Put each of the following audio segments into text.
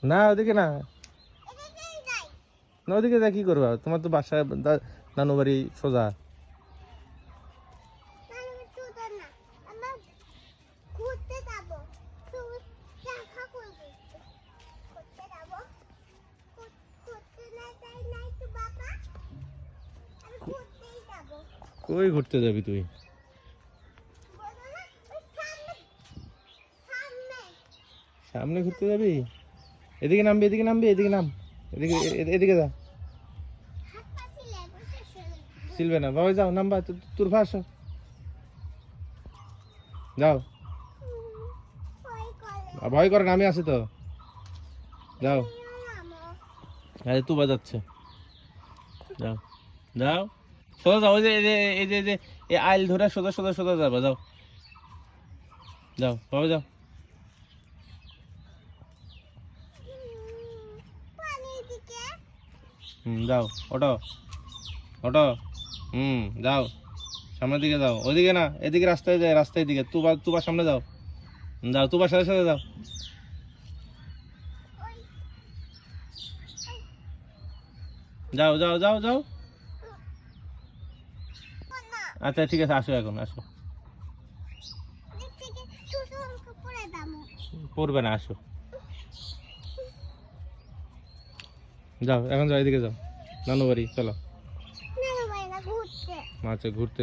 না ওদিকে না, না ওদিকে যা কি করবা? তোমার তো বাসায় নানু বাড়ি সোজা। কই ঘুরতে যাবি তুই? সামনে ঘুরতে যাবি? এদিকে নামবি, এদিকে নামবি, এদিকে নাম, এদিকে এদিকে যা। সিলবে না বাবা, যাও নামবা, তোর ভাস যাও। ভয় করে না, আমি আছি তো, যাও। আরে তু বাজাচ্ছে, যাও যাও সোজা যাও। ওই যে এই যে এই যে এই আইল ধরে সোজা সোজা সোজা যাবা, যাও যাও বাবা যাও। যাও ওটো ওটো, যাও সামনের দিকে যাও, ওইদিকে না, এদিকে রাস্তায় যায়, রাস্তায় দিকে তুবার সামনে যাও, যাও তুবার সাথে সাথে যাও। যাও যাও যাও যাও। আচ্ছা ঠিক আছে, আসো এখন আসো। পড়বে না, আসো যাও, এখন যাও, এদিকে যাও, নানু বাড়ি চলো। আচ্ছা ঘুরতে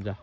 যা।